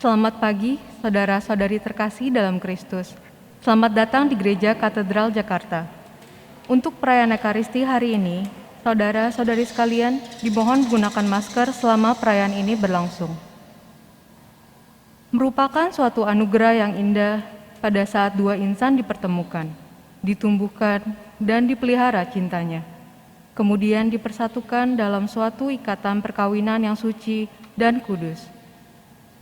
Selamat pagi, saudara-saudari terkasih dalam Kristus. Selamat datang di Gereja Katedral Jakarta. Untuk perayaan Ekaristi hari ini, saudara-saudari sekalian dimohon menggunakan masker selama perayaan ini berlangsung. Merupakan suatu anugerah yang indah pada saat dua insan dipertemukan, ditumbuhkan, dan dipelihara cintanya. Kemudian dipersatukan dalam suatu ikatan perkawinan yang suci dan kudus.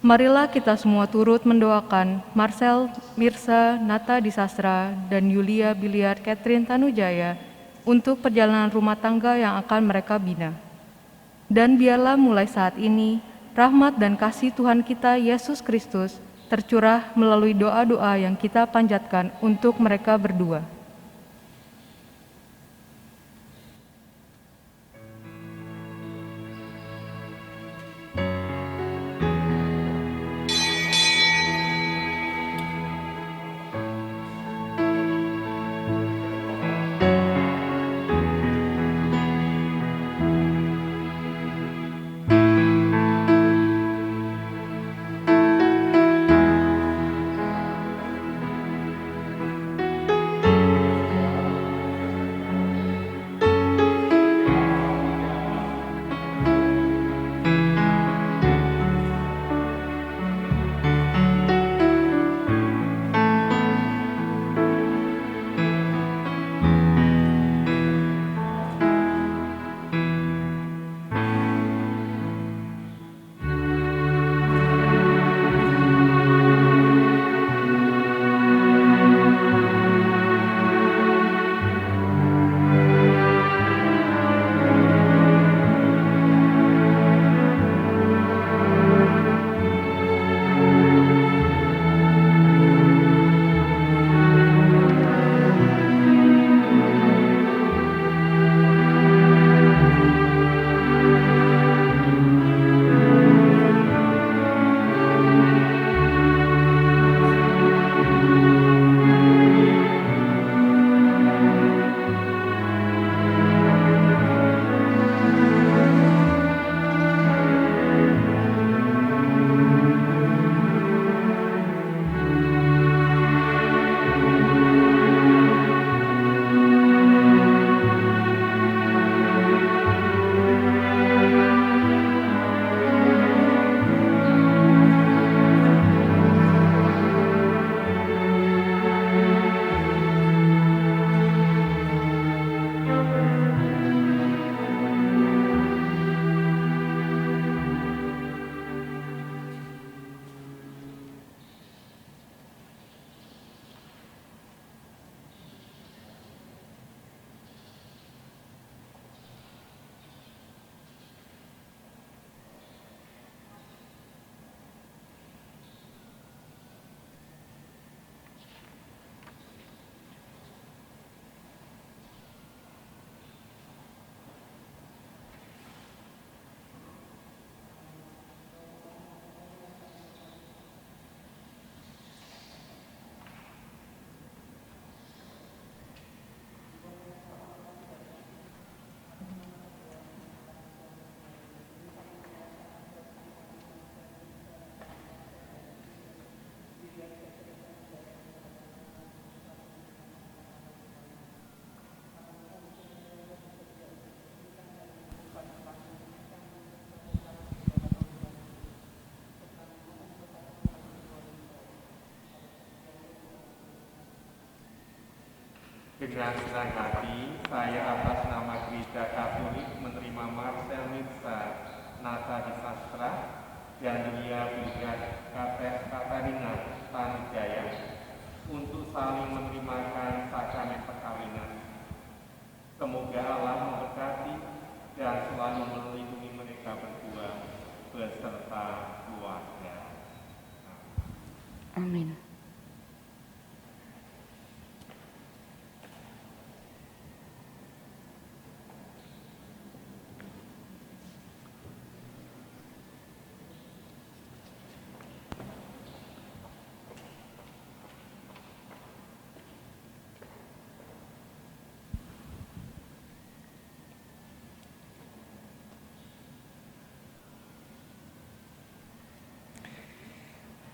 Marilah kita semua turut mendoakan Marcel Mirsa Nata Disastra dan Yulia Biliar Catherine Tanujaya untuk perjalanan rumah tangga yang akan mereka bina. Dan biarlah mulai saat ini, rahmat dan kasih Tuhan kita Yesus Kristus tercurah melalui doa-doa yang kita panjatkan untuk mereka berdua. Dengan senang hati, saya atas nama Gereja Katolik menerima Marcel Mirsa Nata Disastra dan Yulia Biliar Katarina Tanujaya untuk saling menerimakan sakramen perkawinan. Semoga Allah memberkati dan selalu melindungi mereka berdua beserta keluarga. Amin.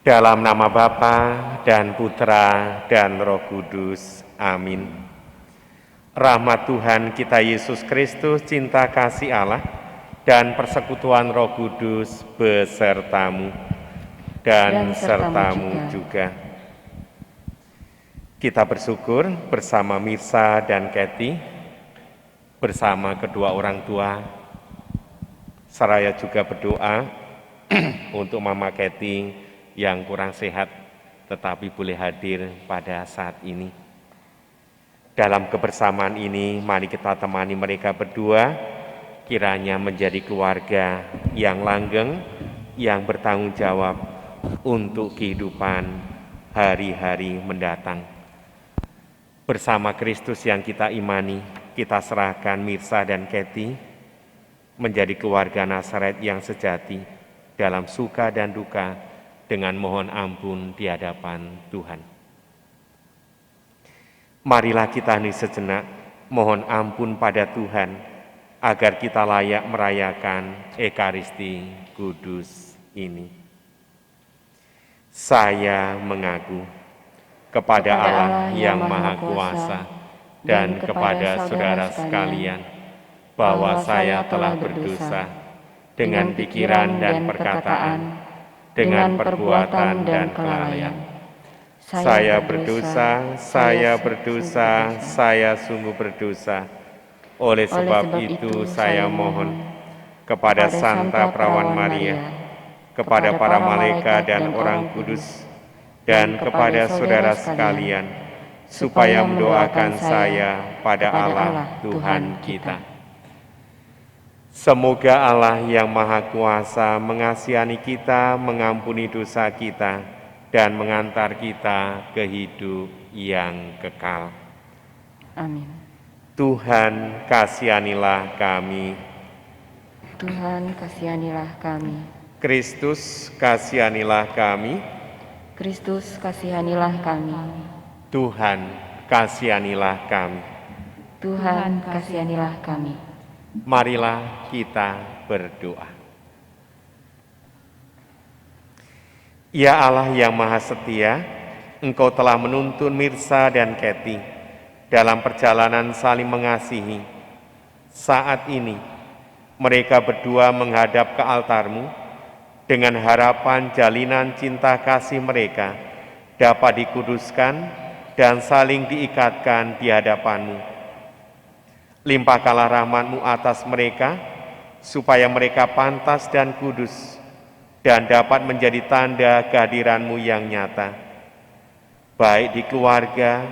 Dalam nama Bapa dan Putra dan Roh Kudus. Amin. Rahmat Tuhan kita Yesus Kristus, cinta kasih Allah, dan persekutuan Roh Kudus besertamu dan sertamu juga. Kita bersyukur bersama Mirsa dan Kathy, bersama kedua orang tua. Seraya juga berdoa untuk Mama Kathy yang kurang sehat tetapi boleh hadir pada saat ini. Dalam kebersamaan ini, mari kita temani mereka berdua, kiranya menjadi keluarga yang langgeng, yang bertanggung jawab untuk kehidupan hari-hari mendatang. Bersama Kristus yang kita imani, kita serahkan Mirsa dan Kathy menjadi keluarga Nazaret yang sejati dalam suka dan duka, dengan mohon ampun di hadapan Tuhan. Marilah kita hening sejenak, mohon ampun pada Tuhan, agar kita layak merayakan Ekaristi Kudus ini. Saya mengaku kepada Allah yang Maha Kuasa dan kepada saudara sekalian, bahwa saya telah berdosa dengan pikiran dan perkataan, dengan perbuatan dan kelalaian. Saya berdosa, saya sungguh berdosa. Oleh sebab itu saya mohon kepada Santa Perawan Maria, kepada para malaikat dan orang kudus, dan kepada saudara sekalian, supaya mendoakan saya pada Allah Tuhan kita. Semoga Allah yang Maha Kuasa mengasihani kita, mengampuni dosa kita, dan mengantar kita ke hidup yang kekal. Amin. Tuhan, kasihanilah kami. Tuhan, kasihanilah kami. Kristus, kasihanilah kami. Kristus, kasihanilah kami. Tuhan, kasihanilah kami. Tuhan, kasihanilah kami. Marilah kita berdoa. Ya Allah yang Maha Setia, Engkau telah menuntun Mirsa dan Kathy dalam perjalanan saling mengasihi. Saat ini, mereka berdua menghadap ke altar-Mu dengan harapan jalinan cinta kasih mereka dapat dikuduskan dan saling diikatkan di hadapan-Mu. Limpahkanlah rahmat-Mu atas mereka, supaya mereka pantas dan kudus, dan dapat menjadi tanda kehadiran-Mu yang nyata, baik di keluarga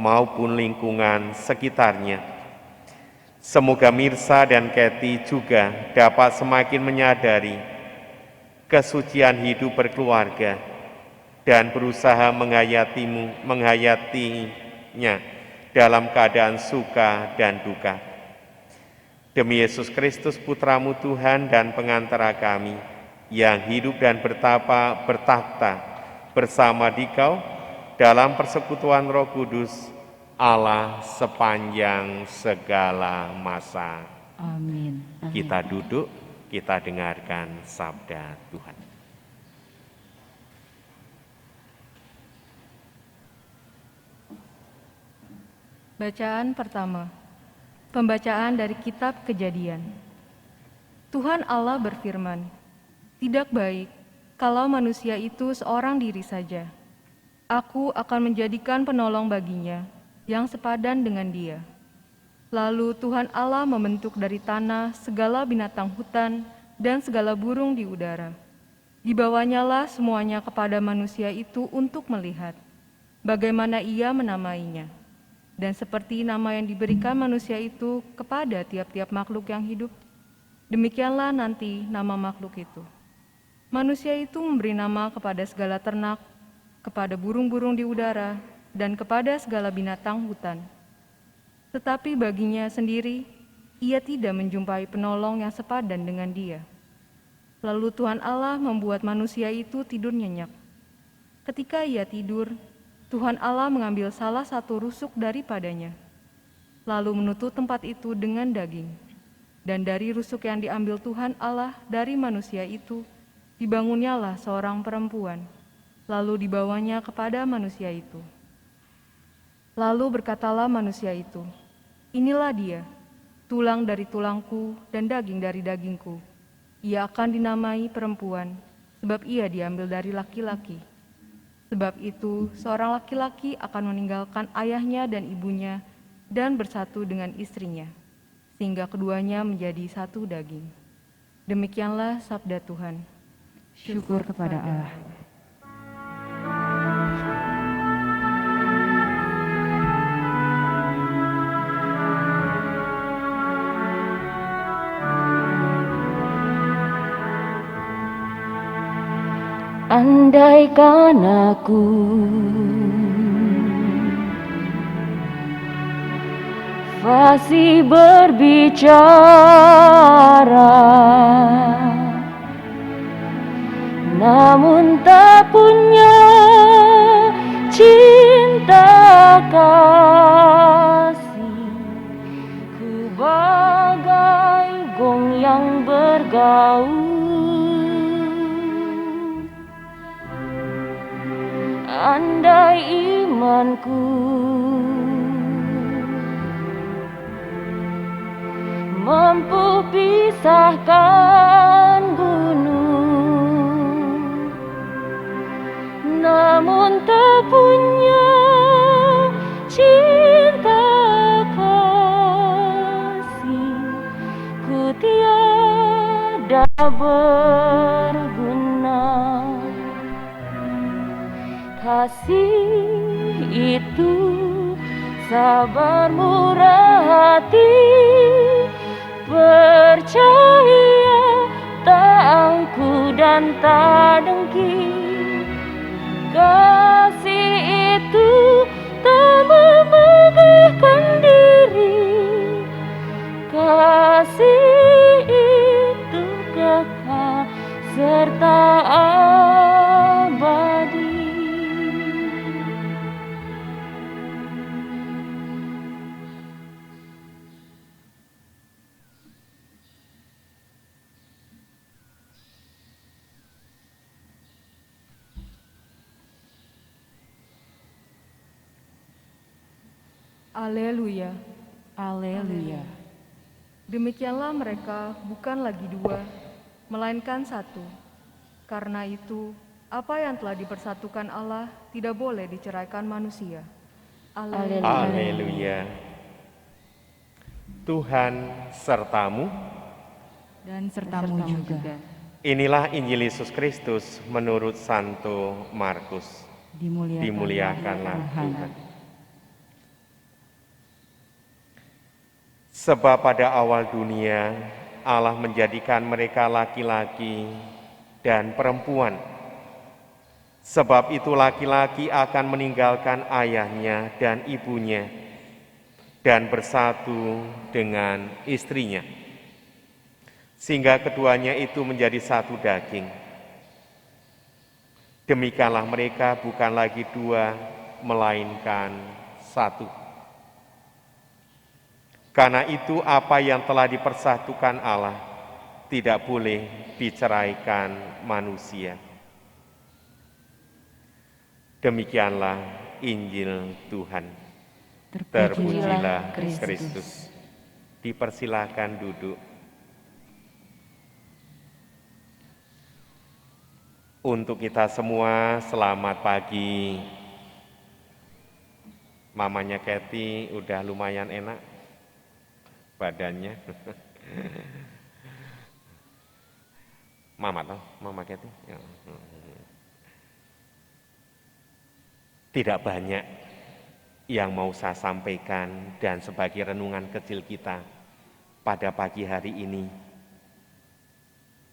maupun lingkungan sekitarnya. Semoga Mirsa dan Kathy juga dapat semakin menyadari kesucian hidup berkeluarga, dan berusaha menghayatinya dalam keadaan suka dan duka. Demi Yesus Kristus, Putra-Mu Tuhan dan pengantara kami, yang hidup dan bertahta bersama Dikau dalam persekutuan Roh Kudus, Allah sepanjang segala masa. Amin. Kita duduk, kita dengarkan sabda Tuhan. Bacaan pertama. Pembacaan dari kitab Kejadian. Tuhan Allah berfirman, "Tidak baik kalau manusia itu seorang diri saja. Aku akan menjadikan penolong baginya yang sepadan dengan dia." Lalu Tuhan Allah membentuk dari tanah segala binatang hutan dan segala burung di udara. Dibawanyalah semuanya kepada manusia itu untuk melihat bagaimana ia menamainya. Dan seperti nama yang diberikan manusia itu kepada tiap-tiap makhluk yang hidup, demikianlah nanti nama makhluk itu. Manusia itu memberi nama kepada segala ternak, kepada burung-burung di udara, dan kepada segala binatang hutan. Tetapi baginya sendiri, ia tidak menjumpai penolong yang sepadan dengan dia. Lalu Tuhan Allah membuat manusia itu tidur nyenyak. Ketika ia tidur, Tuhan Allah mengambil salah satu rusuk daripadanya, lalu menutup tempat itu dengan daging. Dan dari rusuk yang diambil Tuhan Allah dari manusia itu, dibangunnyalah seorang perempuan, lalu dibawanya kepada manusia itu. Lalu berkatalah manusia itu, "Inilah dia, tulang dari tulangku dan daging dari dagingku. Ia akan dinamai perempuan, sebab ia diambil dari laki-laki. Sebab itu, seorang laki-laki akan meninggalkan ayahnya dan ibunya dan bersatu dengan istrinya, sehingga keduanya menjadi satu daging." Demikianlah sabda Tuhan. Syukur kepada Allah. Andaikan aku fasih berbicara, namun tak punya cinta kasih, ku bagai gong yang bergaul. Andai imanku mampu pisahkan gunung, namun tak punya cinta kasih, ku tiada berguna. Kasih itu sabar, murah hati, percaya, tak angkuh dan tak dengki. Kasih itu tak memegahkan diri, kasih itu kekal serta abadi. Haleluya. Haleluya. Demikianlah mereka bukan lagi dua, melainkan satu. Karena itu, apa yang telah dipersatukan Allah tidak boleh diceraikan manusia. Haleluya. Haleluya. Tuhan sertamu. Dan sertamu juga. Inilah Injil Yesus Kristus menurut Santo Markus. Dimuliakanlah Tuhan. Sebab pada awal dunia Allah menjadikan mereka laki-laki dan perempuan. Sebab itu laki-laki akan meninggalkan ayahnya dan ibunya dan bersatu dengan istrinya, sehingga keduanya itu menjadi satu daging. Demikianlah mereka bukan lagi dua, melainkan satu. Karena itu apa yang telah dipersatukan Allah tidak boleh diceraikan manusia. Demikianlah Injil Tuhan. Terpujilah Kristus. Dipersilakan duduk. Untuk kita semua, selamat pagi. Mamanya Kathy udah lumayan enak badannya. Mama Kathy. Ya. Tidak banyak yang mau saya sampaikan dan sebagai renungan kecil kita pada pagi hari ini.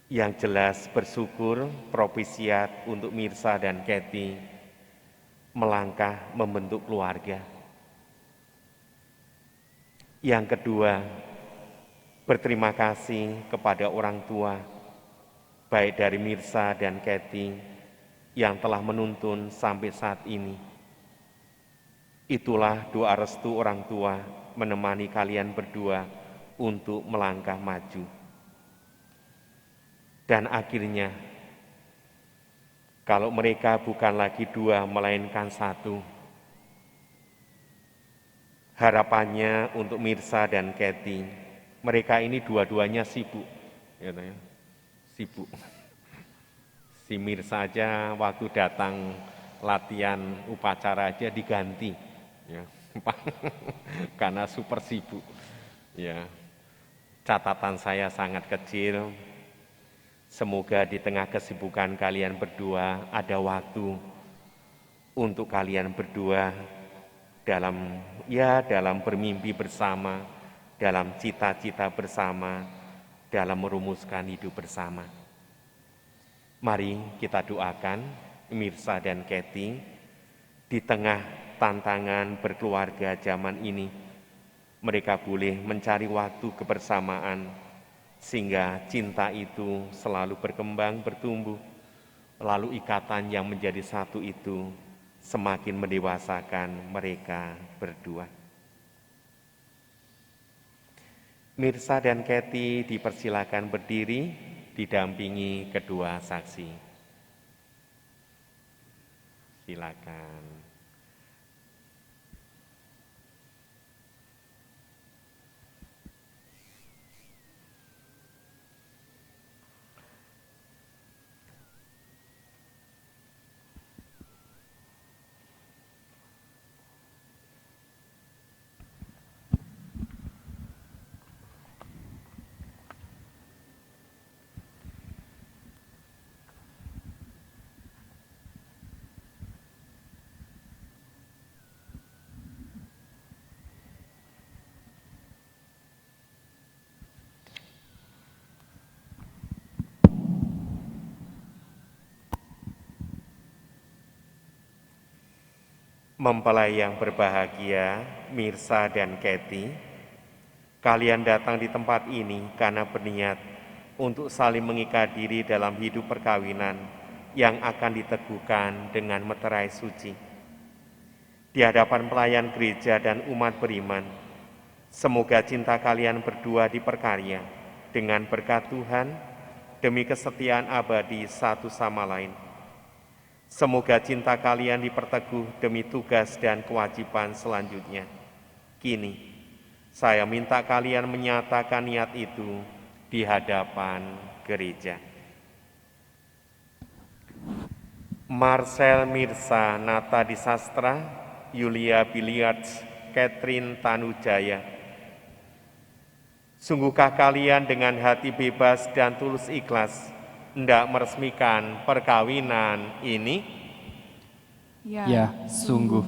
Yang jelas bersyukur propisiat untuk Mirsa dan Kathy melangkah membentuk keluarga. Yang kedua, berterima kasih kepada orang tua, baik dari Mirsa dan Kathy, yang telah menuntun sampai saat ini. Itulah doa restu orang tua menemani kalian berdua untuk melangkah maju. Dan akhirnya, Kalau mereka bukan lagi dua, melainkan satu. Harapannya untuk Mirsa dan Kathy, mereka ini dua-duanya sibuk. Gitu ya. Sibuk. Si Mirsa aja waktu datang latihan upacara aja diganti. Ya. Karena super sibuk. Ya. Catatan saya sangat kecil. Semoga di tengah kesibukan kalian berdua ada waktu untuk kalian berdua dalam bermimpi bersama, dalam cita-cita bersama, dalam merumuskan hidup bersama. Mari kita doakan Mirsa dan Kathy di tengah tantangan berkeluarga zaman ini. Mereka boleh mencari waktu kebersamaan sehingga cinta itu selalu berkembang, bertumbuh, lalu ikatan yang menjadi satu itu semakin mendewasakan mereka berdua. Mirsa dan Kathy dipersilakan berdiri, didampingi kedua saksi. Silakan. Mempelai yang berbahagia, Mirsa dan Kathy, kalian datang di tempat ini karena berniat untuk saling mengikat diri dalam hidup perkawinan yang akan diteguhkan dengan meterai suci. Di hadapan pelayan gereja dan umat beriman, semoga cinta kalian berdua diperkarya dengan berkat Tuhan demi kesetiaan abadi satu sama lain. Semoga cinta kalian diperteguh demi tugas dan kewajiban selanjutnya. Kini, saya minta kalian menyatakan niat itu di hadapan gereja. Marcel Mirsa Nata Disastra, Yulia Billiards, Catherine Tanujaya. Sungguhkah kalian dengan hati bebas dan tulus ikhlas hendak meresmikan perkawinan ini? Ya, sungguh.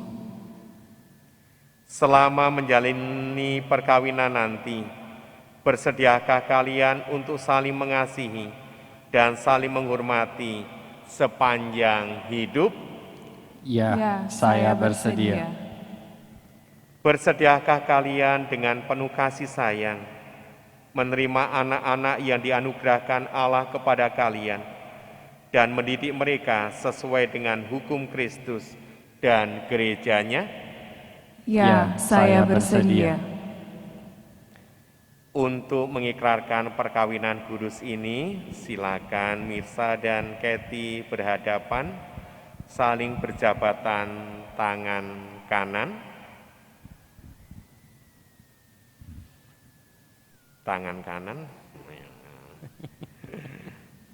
Selama menjalani perkawinan nanti, bersediakah kalian untuk saling mengasihi dan saling menghormati sepanjang hidup? Ya, saya bersedia. Bersediakah kalian dengan penuh kasih sayang menerima anak-anak yang dianugerahkan Allah kepada kalian dan mendidik mereka sesuai dengan hukum Kristus dan gerejanya? Ya, saya bersedia. Untuk mengikrarkan perkawinan kudus ini, silakan Mirsa dan Kathy berhadapan, saling berjabatan tangan kanan,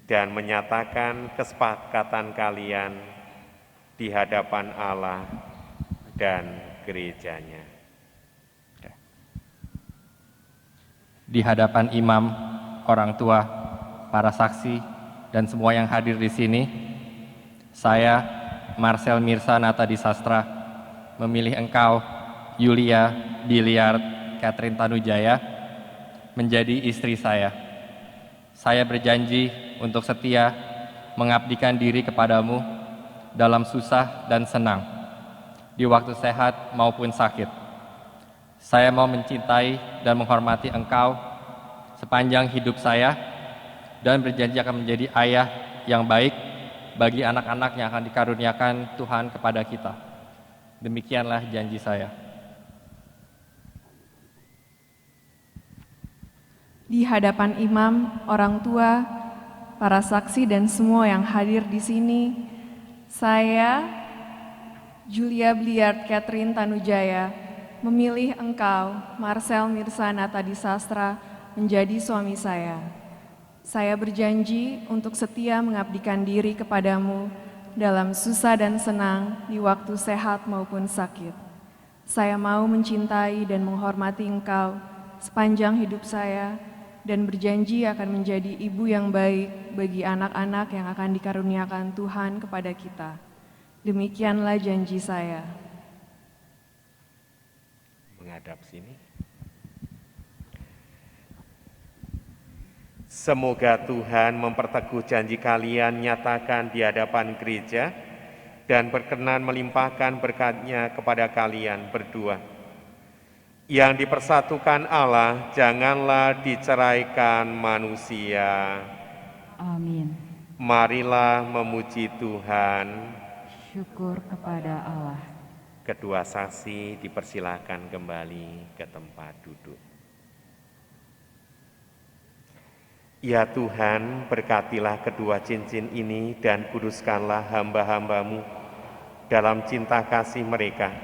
dan menyatakan kesepakatan kalian di hadapan Allah dan gerejanya. Di hadapan imam, orang tua, para saksi, dan semua yang hadir di sini, saya, Marcel Mirsa Nata Disastra, memilih engkau, Yulia Billiard Catherine Tanujaya, menjadi istri saya. Saya berjanji untuk setia mengabdikan diri kepadamu dalam susah dan senang, di waktu sehat maupun sakit. Saya mau mencintai dan menghormati engkau sepanjang hidup saya dan berjanji akan menjadi ayah yang baik bagi anak-anak yang akan dikaruniakan Tuhan kepada kita. Demikianlah janji saya. Di hadapan imam, orang tua, para saksi dan semua yang hadir di sini, Saya, Julia Bliard Catherine Tanujaya, memilih engkau, Marcel Mirsanata Disastra, menjadi suami saya. Saya berjanji untuk setia mengabdikan diri kepadamu dalam susah dan senang, di waktu sehat maupun sakit. Saya mau mencintai dan menghormati engkau sepanjang hidup saya, dan berjanji akan menjadi ibu yang baik bagi anak-anak yang akan dikaruniakan Tuhan kepada kita. Demikianlah janji saya. Menghadap sini. Semoga Tuhan memperteguh janji kalian nyatakan di hadapan gereja dan berkenan melimpahkan berkat-Nya kepada kalian berdua. Yang dipersatukan Allah, janganlah diceraikan manusia. Amin. Marilah memuji Tuhan. Syukur kepada Allah. Kedua saksi dipersilakan kembali ke tempat duduk. Ya Tuhan, berkatilah kedua cincin ini dan kuduskanlah hamba-hamba-Mu dalam cinta kasih mereka.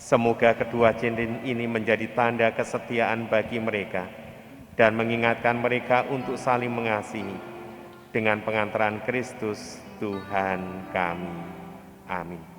Semoga kedua cincin ini menjadi tanda kesetiaan bagi mereka dan mengingatkan mereka untuk saling mengasihi dengan pengantaran Kristus Tuhan kami. Amin.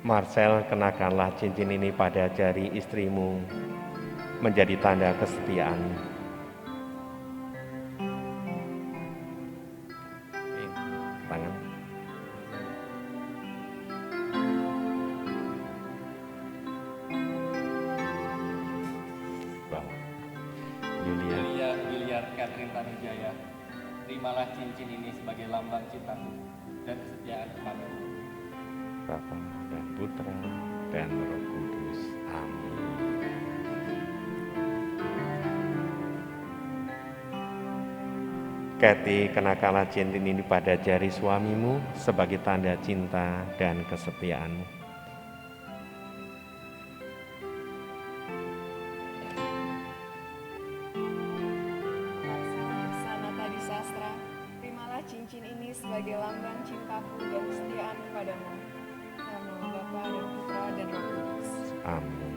Marcel, kenakanlah cincin ini pada jari istrimu menjadi tanda kesetiaan. Tangan. Bawah. Julia Bliard Catherine Tanujaya, terimalah cincin ini sebagai lambang cintaku dan kesetiaan kepadamu. Bapa dan Putra dan Roh Kudus. Amin. Kathy, kenakanlah cincin ini pada jari suamimu sebagai tanda cinta dan kesetiaanmu. Sanata Disastra, terimalah cincin ini sebagai lambang cintaku dan kesetiaan kepadamu. Dalam nama Bapa dan Putra dan Roh Kudus. Amin.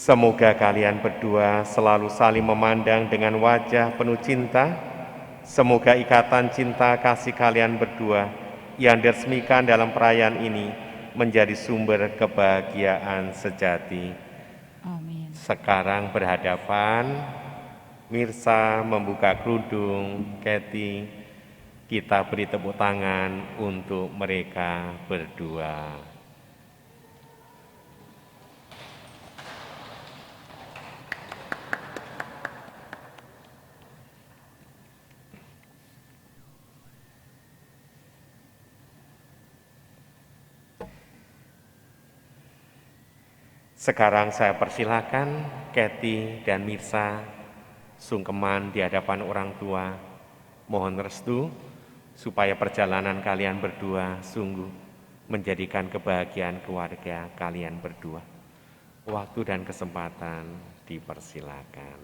Semoga kalian berdua selalu saling memandang dengan wajah penuh cinta. Semoga ikatan cinta kasih kalian berdua yang diresmikan dalam perayaan ini menjadi sumber kebahagiaan sejati. Amin. Sekarang berhadapan, Mirsa membuka kerudung, Kathy, kita beri tepuk tangan untuk mereka berdua. Sekarang saya persilakan Kathy dan Mirsa sungkeman di hadapan orang tua. Mohon restu supaya perjalanan kalian berdua sungguh menjadikan kebahagiaan keluarga kalian berdua. Waktu dan kesempatan dipersilakan.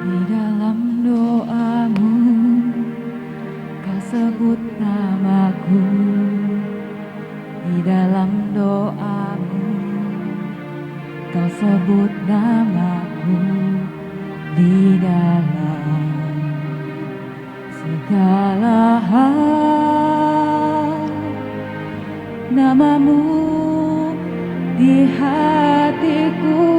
Di dalam doamu sebut namaku di dalam doamu, kau sebut namaku di dalam segala hal. Namamu di hatiku,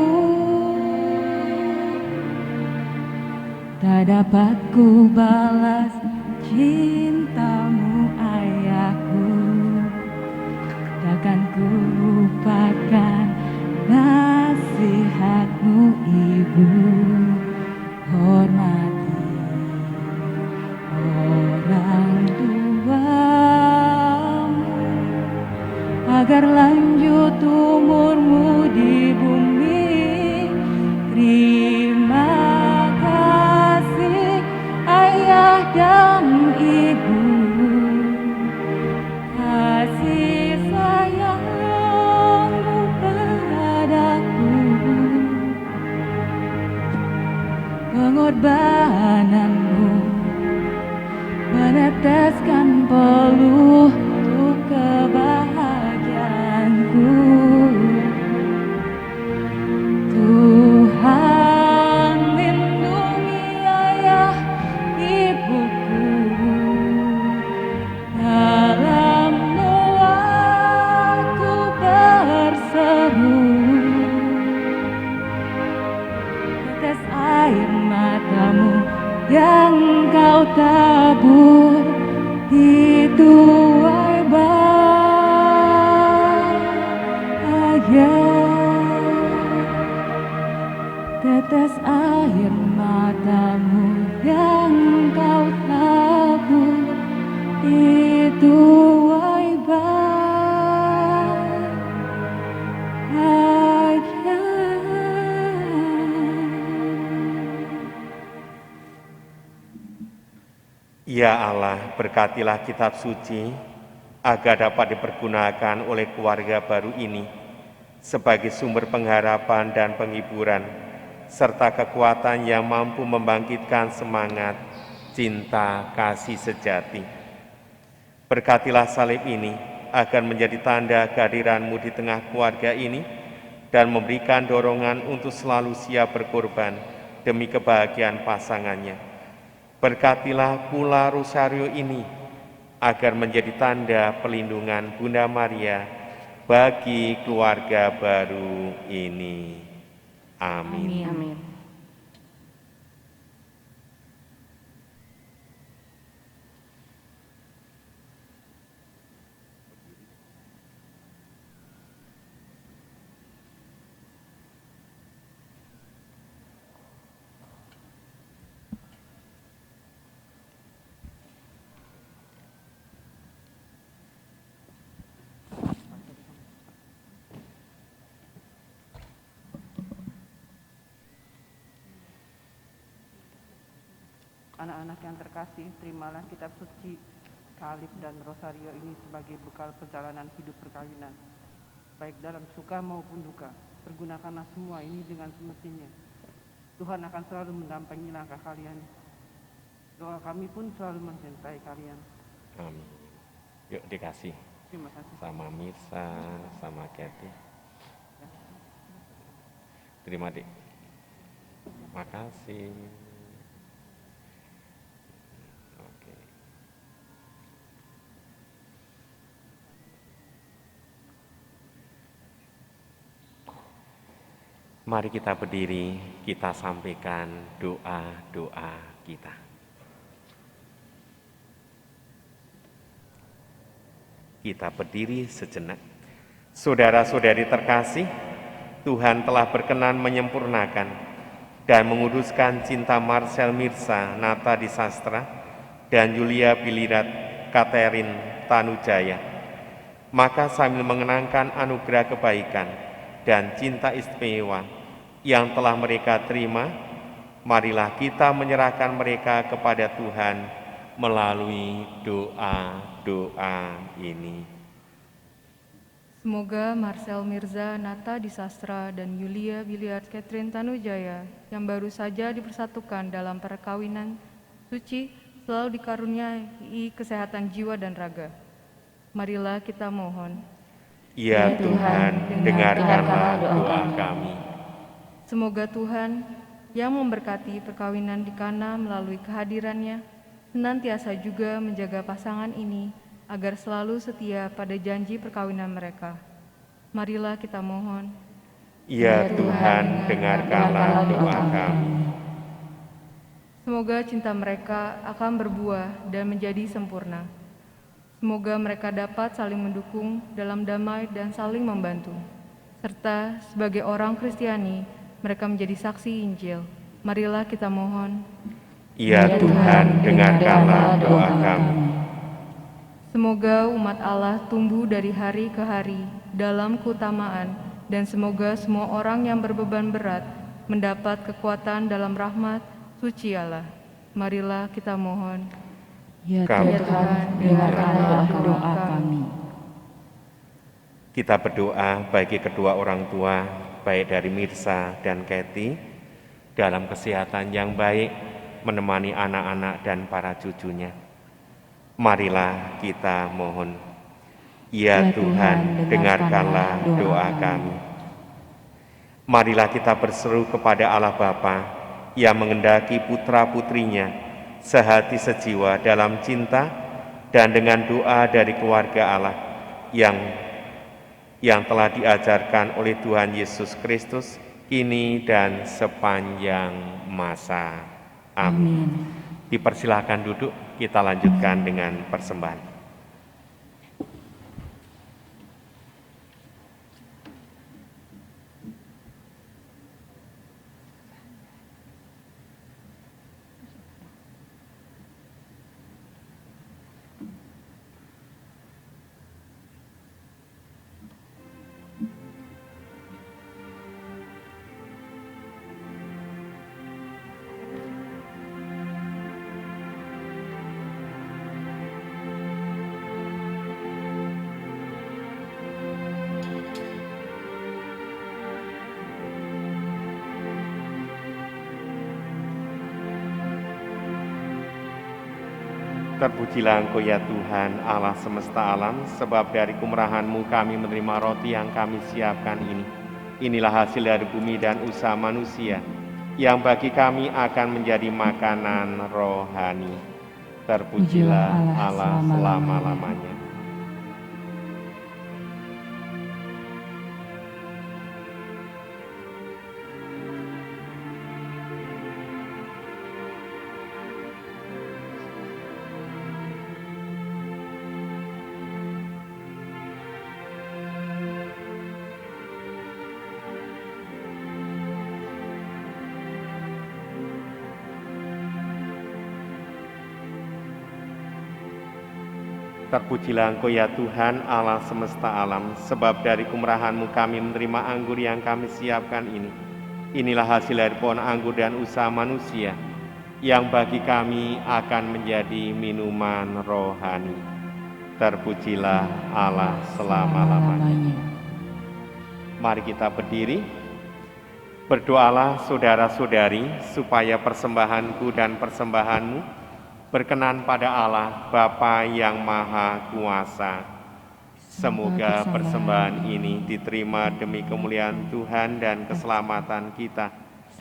tak dapat ku balas cintamu ayahku, takkan ku lupakan nasihatmu ibu. Hormati orang tuamu agar lanjut umurmu di bumi. Terima kasih ayah dan ibu, kasih sayangmu padaku, pengorbananmu meneteskan peluh untuk kebahagiaanku. Tuhan lindungi ayah ibuku dalam doaku berseru. Tetes air matamu yang kau tabur dituai bahagia. Tetes air matamu yang kau tabur dituai bahagia. Ya Allah, berkatilah kitab suci agar dapat dipergunakan oleh keluarga baru ini sebagai sumber pengharapan dan penghiburan, serta kekuatan yang mampu membangkitkan semangat, cinta, kasih sejati. Berkatilah salib ini agar menjadi tanda kehadiran-Mu di tengah keluarga ini dan memberikan dorongan untuk selalu siap berkorban demi kebahagiaan pasangannya. Berkatilah pula rosario ini agar menjadi tanda perlindungan Bunda Maria bagi keluarga baru ini. Amin. Amin. Anak-anak yang terkasih, terimalah kitab suci, salib dan rosario ini sebagai bekal perjalanan hidup perkawinan, baik dalam suka maupun duka. Pergunakanlah semua ini dengan semestinya. Tuhan akan selalu mendampingi langkah kalian. Doa kami pun selalu mencintai kalian. Amin. Yuk dikasih Terima kasih. sama Mirsa, sama Kathy. Terima Dik. Makasih. Oke. Mari kita berdiri, kita sampaikan doa-doa kita. Kita berdiri sejenak. Saudara-saudari terkasih, Tuhan telah berkenan menyempurnakan dan menguduskan cinta Marcel Mirsa Nata di Sastra dan Julia Bilirat Catherine Tanujaya. Maka sambil mengenangkan anugerah kebaikan dan cinta istimewa yang telah mereka terima, marilah kita menyerahkan mereka kepada Tuhan melalui doa-doa ini. Semoga Marcel Mirza Nata di Sastra dan Yulia Biliard Catherine Tanujaya yang baru saja dipersatukan dalam perkawinan suci selalu dikaruniai kesehatan jiwa dan raga. Marilah kita mohon. Ya Tuhan, dengarkanlah doa kami. Semoga Tuhan yang memberkati perkawinan di Kana melalui kehadirannya, senantiasa juga menjaga pasangan ini agar selalu setia pada janji perkawinan mereka. Marilah kita mohon. Ya Tuhan, dengarkanlah doa kami. Semoga cinta mereka akan berbuah dan menjadi sempurna. Semoga mereka dapat saling mendukung dalam damai dan saling membantu. Serta sebagai orang Kristiani, mereka menjadi saksi Injil. Marilah kita mohon. Ya Tuhan, dengarkanlah doa kami. Semoga umat Allah tumbuh dari hari ke hari dalam keutamaan, dan semoga semua orang yang berbeban berat mendapat kekuatan dalam rahmat suci Allah. Marilah kita mohon. Ya Kami. Tuhan, dengarkanlah doa kami. Kita berdoa bagi kedua orang tua, baik dari Mirsa dan Kathy, dalam kesehatan yang baik, menemani anak-anak dan para cucunya. Marilah kita mohon. Ya Tuhan, dengarkanlah doa kami. Marilah kita berseru kepada Allah Bapa yang mengendaki putra-putrinya sehati sejiwa dalam cinta dan dengan doa dari keluarga Allah yang telah diajarkan oleh Tuhan Yesus Kristus kini dan sepanjang masa. Amin. Dipersilahkan duduk, kita lanjutkan dengan persembahan. Terpujilah Engkau ya Tuhan, Allah semesta alam, sebab dari kemurahan-Mu kami menerima roti yang kami siapkan ini. Inilah hasil dari bumi dan usaha manusia, yang bagi kami akan menjadi makanan rohani. Terpujilah Allah selama-lamanya. Terpujilah Engkau ya Tuhan, Allah semesta alam, sebab dari kemurahan-Mu kami menerima anggur yang kami siapkan ini. Inilah hasil dari pohon anggur dan usaha manusia, yang bagi kami akan menjadi minuman rohani. Terpujilah Allah selama-lamanya. Mari kita berdiri. Berdoalah saudara-saudari, supaya persembahanku dan persembahanmu berkenan pada Allah Bapa yang Maha Kuasa. Semoga persembahan ini diterima demi kemuliaan Tuhan dan keselamatan kita,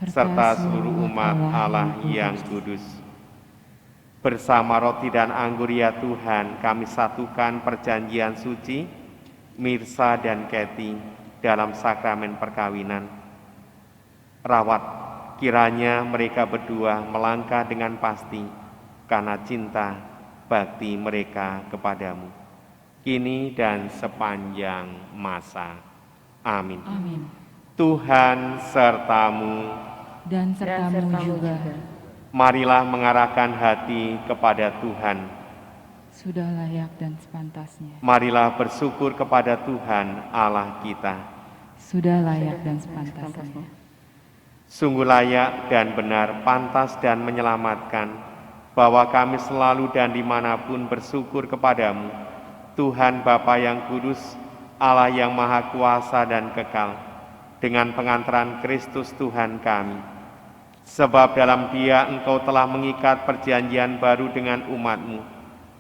serta seluruh umat Allah yang kudus. Bersama roti dan anggur ya Tuhan, kami satukan perjanjian suci Mirsa dan Kathy dalam sakramen perkawinan. Rawat kiranya mereka berdua melangkah dengan pasti karena cinta bakti mereka kepadamu, kini dan sepanjang masa. Amin. Amin. Tuhan sertamu Dan sertamu juga. Marilah mengarahkan hati kepada Tuhan. Sudah layak dan sepantasnya. Marilah bersyukur kepada Tuhan Allah kita. Sudah layak dan sepantasnya. Sungguh layak dan benar, pantas dan menyelamatkan, bahwa kami selalu dan dimanapun bersyukur kepadamu, Tuhan Bapa yang kudus, Allah yang maha kuasa dan kekal, dengan pengantaran Kristus Tuhan kami. Sebab dalam Dia Engkau telah mengikat perjanjian baru dengan umat-Mu,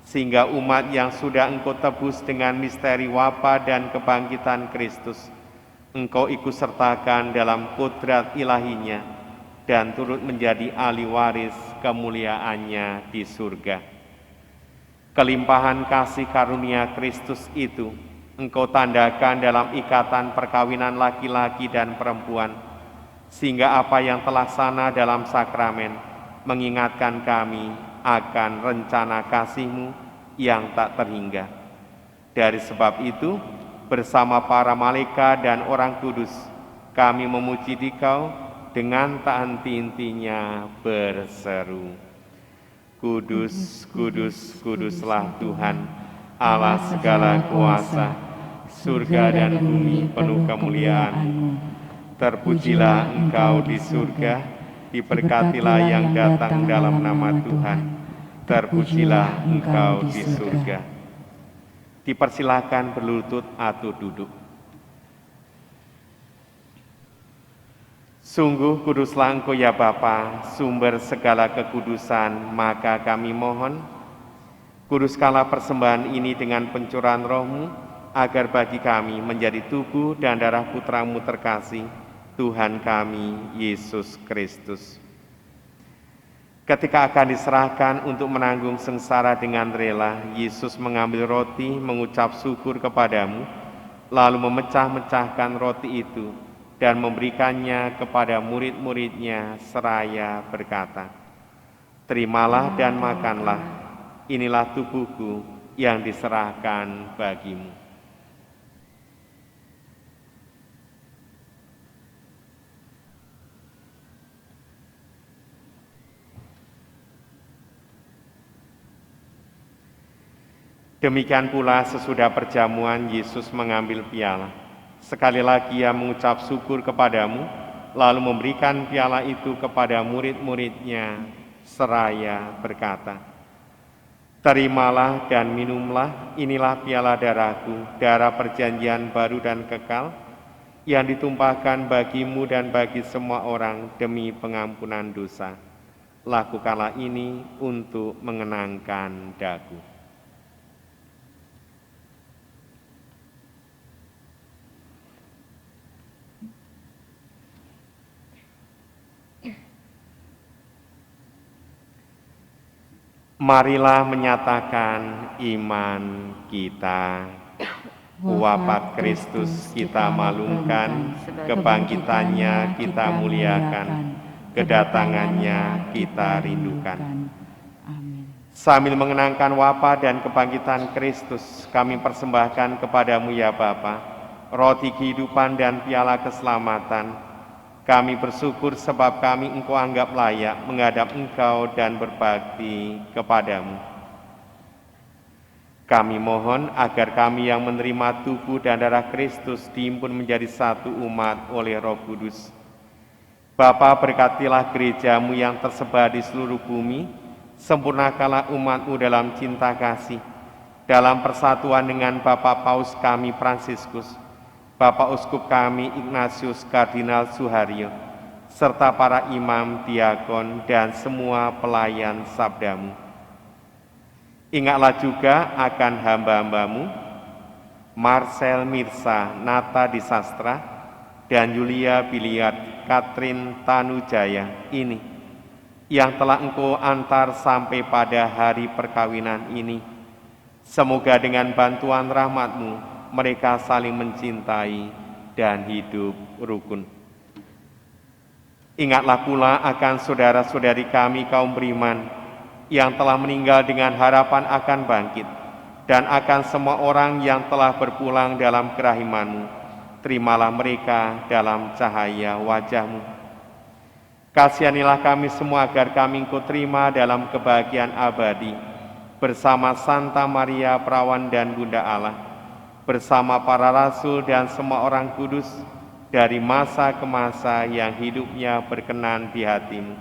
sehingga umat yang sudah Engkau tebus dengan misteri wapa dan kebangkitan Kristus, Engkau ikut sertakan dalam kodrat ilahinya dan turut menjadi ahli waris kemuliaannya di surga. Kelimpahan kasih karunia Kristus itu Engkau tandakan dalam ikatan perkawinan laki-laki dan perempuan, sehingga apa yang terlaksana dalam sakramen mengingatkan kami akan rencana kasih-Mu yang tak terhingga. Dari sebab itu, bersama para malaikat dan orang kudus, kami memuji Dikau dengan tak henti-hentinya berseru, Kudus, kudus, kuduslah Tuhan, Allah segala kuasa, surga dan bumi penuh kemuliaan-Mu. Terpujilah Engkau di surga, diberkatilah yang datang dalam nama Tuhan. Terpujilah Engkau di surga. Dipersilakan berlutut atau duduk. Sungguh kuduslah Engkau ya Bapa, sumber segala kekudusan, maka kami mohon, kuduskanlah persembahan ini dengan pencurahan Roh-Mu, agar bagi kami menjadi tubuh dan darah Putra-Mu terkasih, Tuhan kami, Yesus Kristus. Ketika akan diserahkan untuk menanggung sengsara dengan rela, Yesus mengambil roti, mengucap syukur kepadamu, lalu memecah-mecahkan roti itu dan memberikannya kepada murid-muridnya seraya berkata, Terimalah dan makanlah, inilah tubuhku yang diserahkan bagimu. Demikian pula sesudah perjamuan Yesus mengambil piala. Sekali lagi Ia mengucap syukur kepadamu, lalu memberikan piala itu kepada murid-muridnya seraya berkata, Terimalah dan minumlah, inilah piala darahku, darah perjanjian baru dan kekal, yang ditumpahkan bagimu dan bagi semua orang demi pengampunan dosa. Lakukanlah ini untuk mengenangkan daku. Marilah menyatakan iman kita. Wafat Kristus kita malungkan, kebangkitannya kita muliakan, kedatangannya kita rindukan. Amin. Sambil mengenangkan wafat dan kebangkitan Kristus, kami persembahkan kepadamu ya Bapa, roti kehidupan dan piala keselamatan. Kami bersyukur sebab kami Engkau anggap layak menghadap Engkau dan berbakti kepadamu. Kami mohon agar kami yang menerima tubuh dan darah Kristus dihimpun menjadi satu umat oleh Roh Kudus. Bapa, berkatilah gereja-Mu yang tersebar di seluruh bumi, sempurnakanlah umat-Mu dalam cinta kasih, dalam persatuan dengan Bapak Paus kami Fransiskus, Bapak Uskup kami Ignatius Kardinal Suharyo, serta para imam, diakon, dan semua pelayan sabda-Mu. Ingatlah juga akan hamba-hamba-Mu, Marcel Mirsa Nata di Sastra, dan Julia Biliard Katrin Tanujaya ini, yang telah Engkau antar sampai pada hari perkawinan ini. Semoga dengan bantuan rahmat-Mu, mereka saling mencintai dan hidup rukun. Ingatlah pula akan saudara-saudari kami kaum beriman yang telah meninggal dengan harapan akan bangkit, dan akan semua orang yang telah berpulang dalam kerahiman-Mu. Terimalah mereka dalam cahaya wajah-Mu. Kasihanilah kami semua agar kami Engkau terima dalam kebahagiaan abadi, bersama Santa Maria Perawan dan Bunda Allah, bersama para rasul dan semua orang kudus, dari masa ke masa yang hidupnya berkenan di hati-Mu.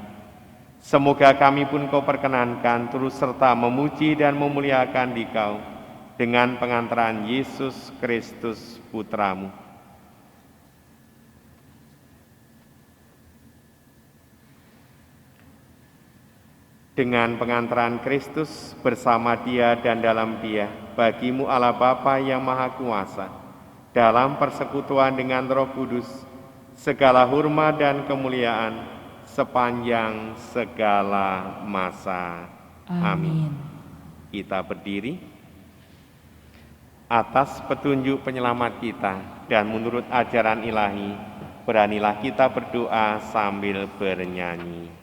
Semoga kami pun Kau perkenankan terus serta memuji dan memuliakan Dikau dengan pengantaran Yesus Kristus Putra-Mu. Dengan pengantaran Kristus bersama Dia dan dalam Dia, bagimu Allah Bapa yang Maha Kuasa, dalam persekutuan dengan Roh Kudus, segala hormat dan kemuliaan sepanjang segala masa. Amin. Kita berdiri atas petunjuk penyelamat kita dan menurut ajaran ilahi, beranilah kita berdoa sambil bernyanyi.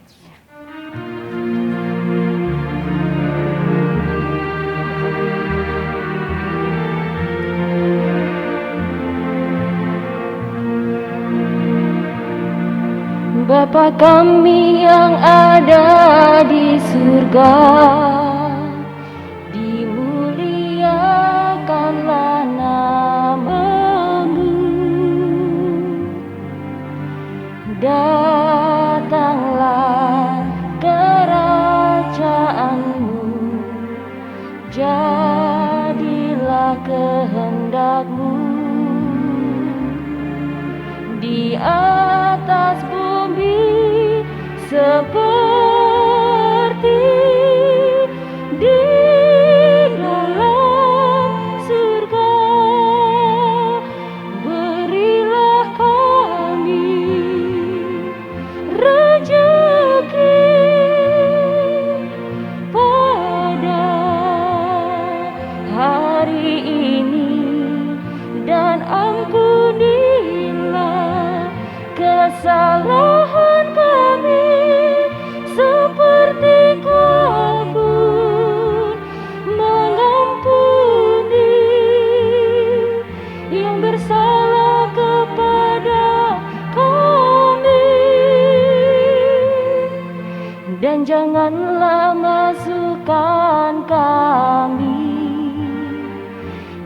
Bapa kami yang ada di surga, dimuliakanlah nama-Mu. Datanglah kerajaan-Mu, jadilah kehendak-Mu di atas bumi seperti di dalam surga. Berilah kami rezeki pada hari ini, dan ampunilah kesalahan kami seperti Kau pun mengampuni yang bersalah kepada kami. Dan janganlah masukkan kami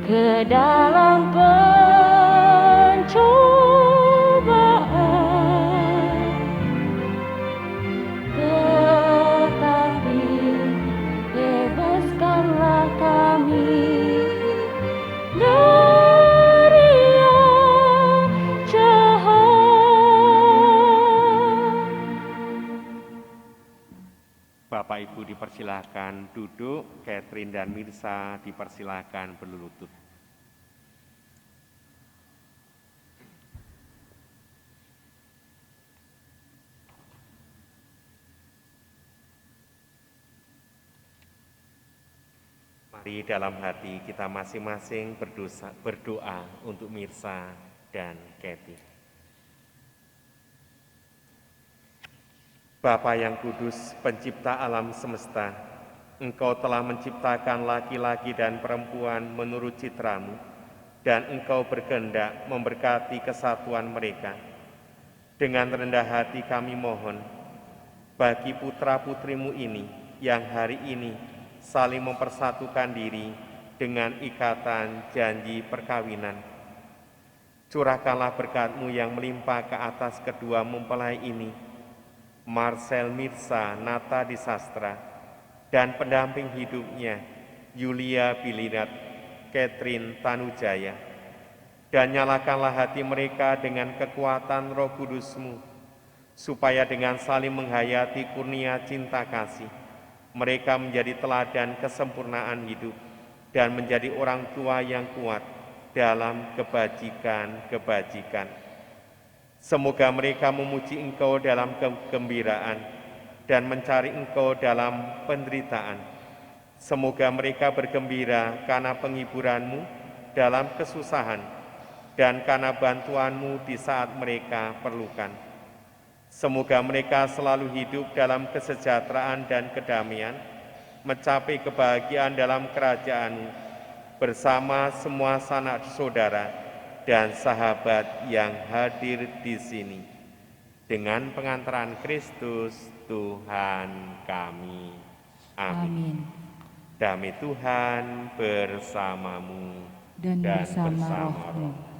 ke dalam pencobaan, tetapi bebaskanlah kami dari yang jahat. Bapak Ibu dipersilahkan duduk, Catherine dan Mirsa dipersilahkan berlutut. Mari dalam hati kita masing-masing berdoa untuk Mirsa dan Kathy. Bapa yang kudus, pencipta alam semesta, Engkau telah menciptakan laki-laki dan perempuan menurut citra-Mu, dan Engkau berkehendak memberkati kesatuan mereka. Dengan rendah hati kami mohon, bagi putra-putrimu ini yang hari ini saling mempersatukan diri dengan ikatan janji perkawinan, curahkanlah berkat-Mu yang melimpah ke atas kedua mempelai ini, Marcel Mirsa Nata di Sastra, dan pendamping hidupnya Yulia Bilirat Catherine Tanujaya, dan nyalakanlah hati mereka dengan kekuatan Roh Kudus-Mu, supaya dengan saling menghayati kurnia cinta kasih, mereka menjadi teladan kesempurnaan hidup dan menjadi orang tua yang kuat dalam kebajikan-kebajikan. Semoga mereka memuji Engkau dalam kegembiraan dan mencari Engkau dalam penderitaan. Semoga mereka bergembira karena penghiburan-Mu dalam kesusahan dan karena bantuan-Mu di saat mereka perlukan. Semoga mereka selalu hidup dalam kesejahteraan dan kedamaian, mencapai kebahagiaan dalam kerajaan-Mu, bersama semua sanak saudara dan sahabat yang hadir di sini. Dengan pengantaran Kristus Tuhan kami. Amin. Damai Tuhan bersamamu dan bersama rohmu.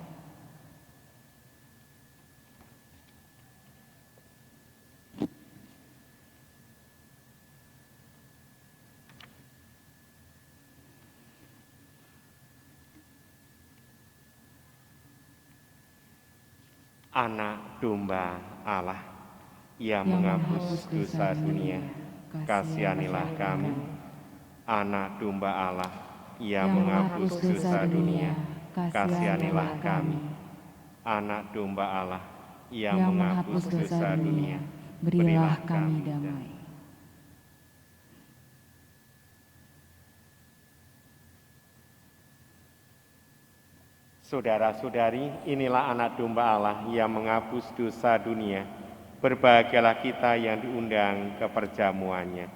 Anak domba Allah yang menghapus dosa dunia, kasihanilah kami. Anak domba Allah yang yang menghapus dosa dunia, kasihanilah kami. Anak domba Allah yang menghapus dosa dunia, berilah kami damai. Saudara-saudari, inilah anak domba Allah yang menghapus dosa dunia. Berbahagialah kita yang diundang ke perjamuannya.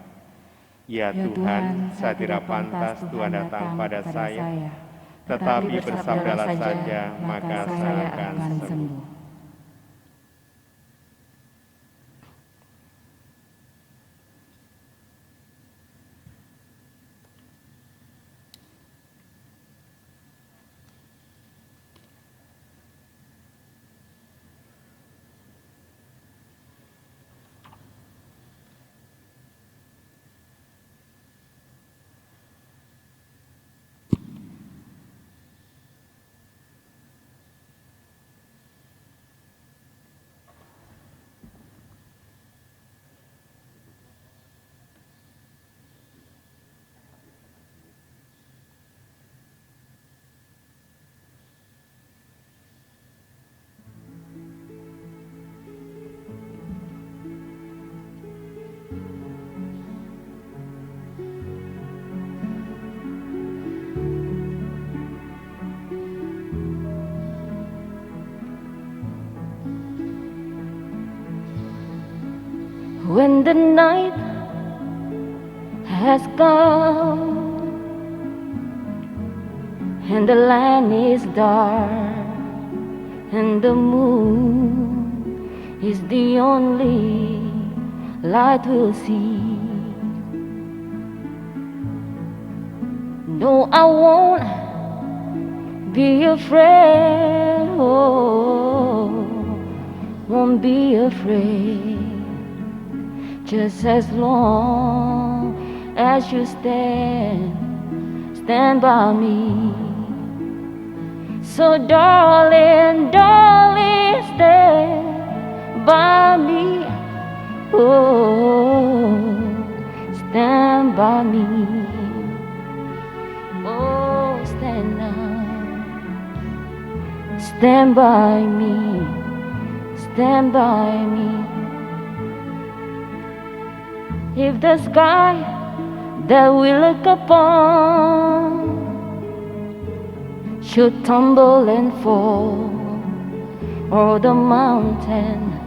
Ya Tuhan, saya tidak pantas Tuhan datang pada saya, tetapi bersabdalah saja, maka saya akan sembuh. When the night has come and the land is dark and the moon is the only light we'll see. No, I won't be afraid, oh, won't be afraid. Just as long as you stand by me. So darling, darling, stand by me. Oh, stand by me. Oh, stand now. Stand by me. Stand by me. If the sky that we look upon should tumble and fall, or the mountain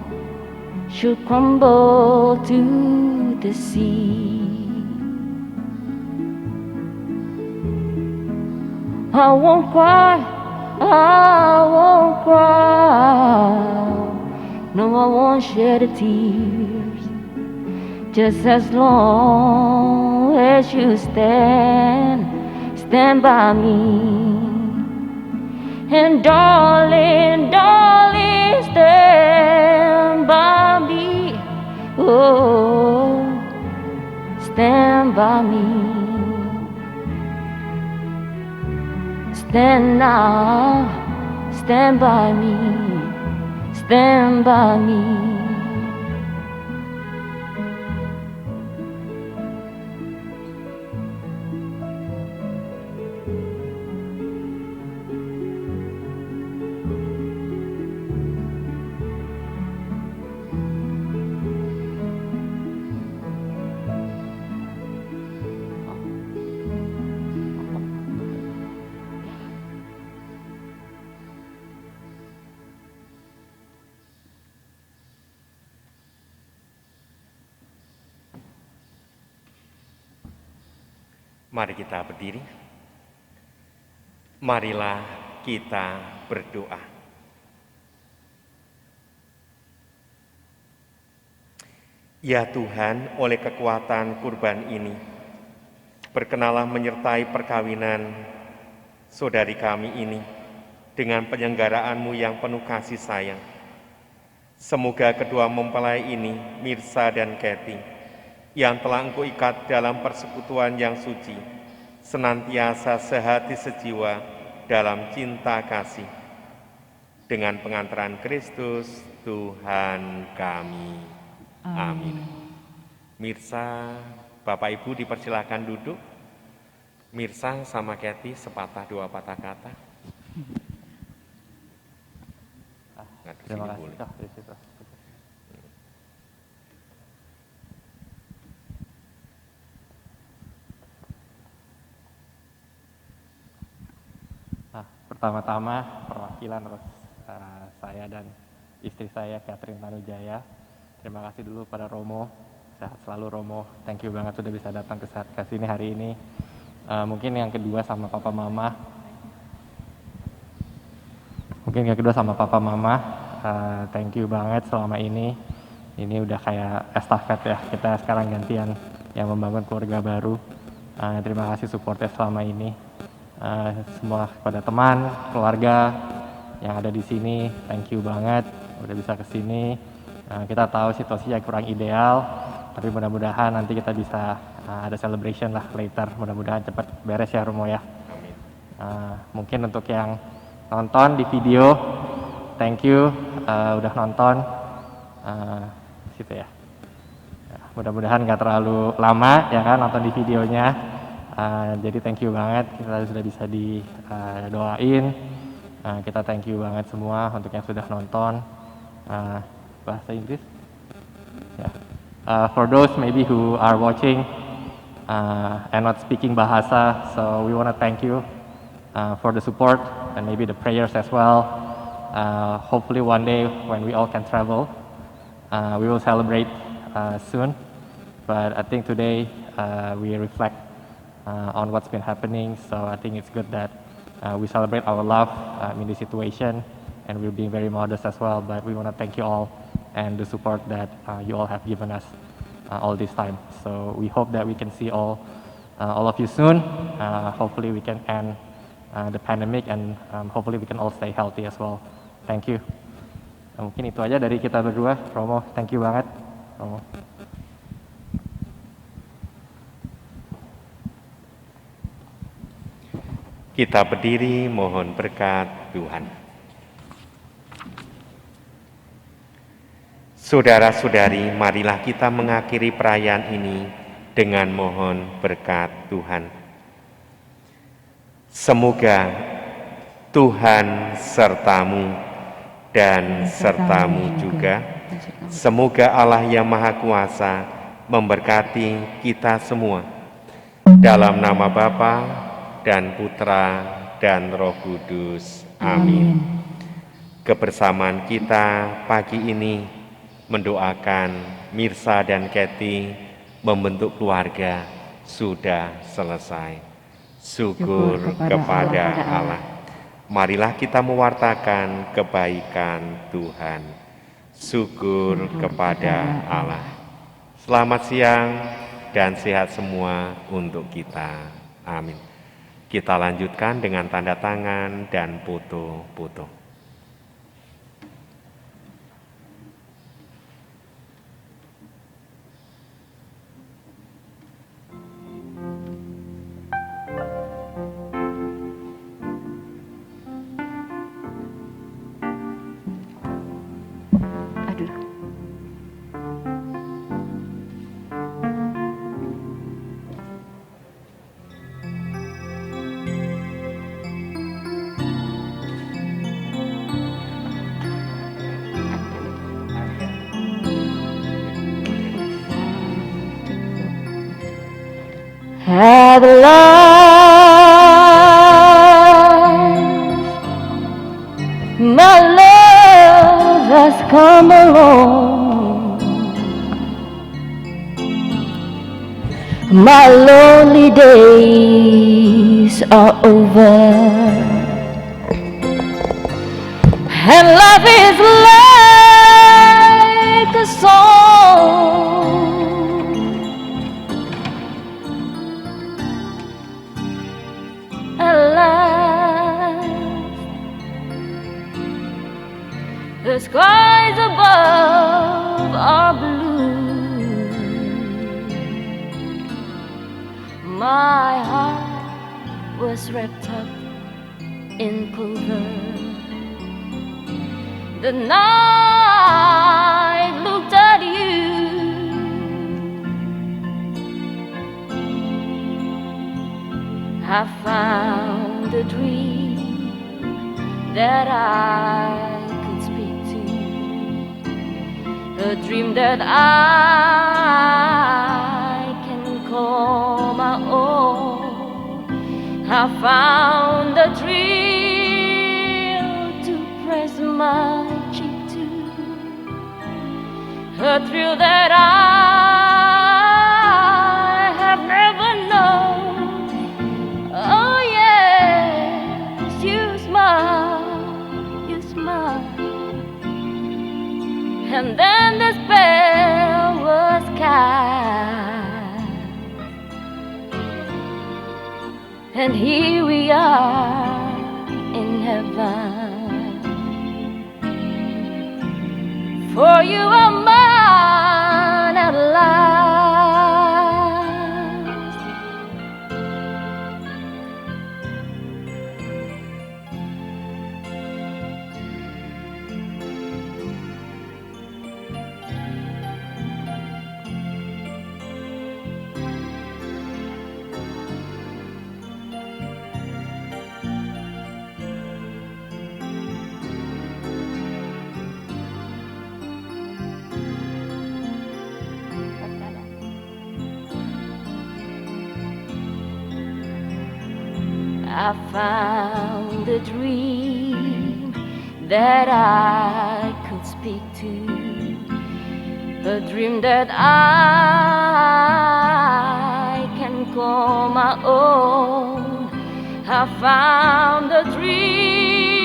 should crumble to the sea, I won't cry, I won't cry, no, I won't shed a tear. Just as long as you stand by me. And darling, darling, stand by me. Oh, stand by me. Stand now, stand by me. Stand by me. Mari kita berdiri. Marilah kita berdoa. Ya Tuhan, oleh kekuatan kurban ini, berkenalah menyertai perkawinan saudari kami ini dengan penyelenggaraan-Mu yang penuh kasih sayang. Semoga kedua mempelai ini, Mirsa dan Kathy, yang telah Engkau ikat dalam persekutuan yang suci, senantiasa sehati sejiwa dalam cinta kasih. Dengan pengantaran Kristus, Tuhan kami. Amin. Mirsa, Bapak Ibu dipersilakan duduk. Mirsa sama Kathy sepatah dua patah kata. Terima kasih. Pertama-tama perwakilan saya dan istri saya Catherine Tanujaya. Terima kasih dulu pada Romo. Sehat selalu Romo. Thank you banget sudah bisa datang ke sini hari ini. Mungkin yang kedua sama Papa Mama. Thank you banget selama ini. Ini udah kayak estafet ya. Kita sekarang gantian yang membangun keluarga baru. Terima kasih supportnya selama ini. Semua kepada teman, keluarga yang ada di sini, thank you banget udah bisa ke sini. Kita tahu situasinya kurang ideal, tapi mudah-mudahan nanti kita bisa ada celebration lah later. Mudah-mudahan cepat beres ya Romo ya. Mungkin untuk yang nonton di video, thank you udah nonton situ ya. Mudah-mudahan nggak terlalu lama ya kan nonton di videonya. Jadi thank you banget, kita sudah bisa didoain. Kita thank you banget semua untuk yang sudah nonton. Bahasa Inggris. For those maybe who are watching and not speaking bahasa, so we want to thank you for the support and maybe the prayers as well. Hopefully one day when we all can travel, we will celebrate soon. But I think today we reflect on what's been happening, so I think it's good that we celebrate our love in this situation, and we're being very modest as well, but we want to thank you all and the support that you all have given us all this time. So we hope that we can see all of you soon. Hopefully we can end the pandemic, and hopefully we can all stay healthy as well. Thank you. Mungkin itu aja dari kita berdua. Romo, thank you banget. Romo. Kita berdiri mohon berkat Tuhan. Saudara-saudari, marilah kita mengakhiri perayaan ini dengan mohon berkat Tuhan. Semoga Tuhan sertamu dan sertamu juga. Semoga Allah yang Maha Kuasa memberkati kita semua. Dalam nama Bapa dan Putra dan Roh Kudus. Amin. Kebersamaan kita pagi ini mendoakan Mirsa dan Kathy membentuk keluarga sudah selesai. Syukur kepada Allah. Marilah kita mewartakan kebaikan Tuhan. Syukur kepada Allah. Selamat siang dan sehat semua untuk kita. Amin. Kita lanjutkan dengan tanda tangan dan foto-foto. At last, my love has come along. My lonely days are over, and life is like a song. The skies above are blue. My heart was wrapped up in clover. The night looked at you I found a dream that I could speak to, a dream that I can call my own. I found a thrill to press my cheek to, a thrill that I have never known. Oh yes, you smile, and then the spell was cast, and here we are in heaven, for you are mine at last. I found a dream that I could speak to, a dream that I can call my own. I found a dream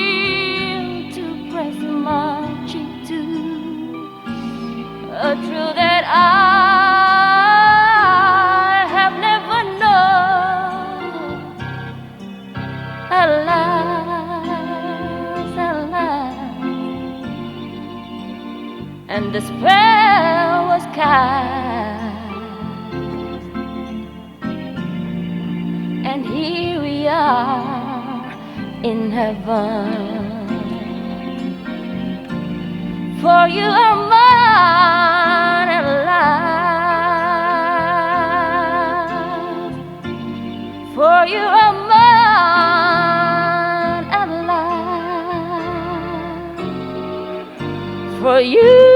to press my cheek to, a thrill that I have never known. Alas, alas, and the spell was cast, and here we are in heaven, for you are mine at last, for you are mine at last, for you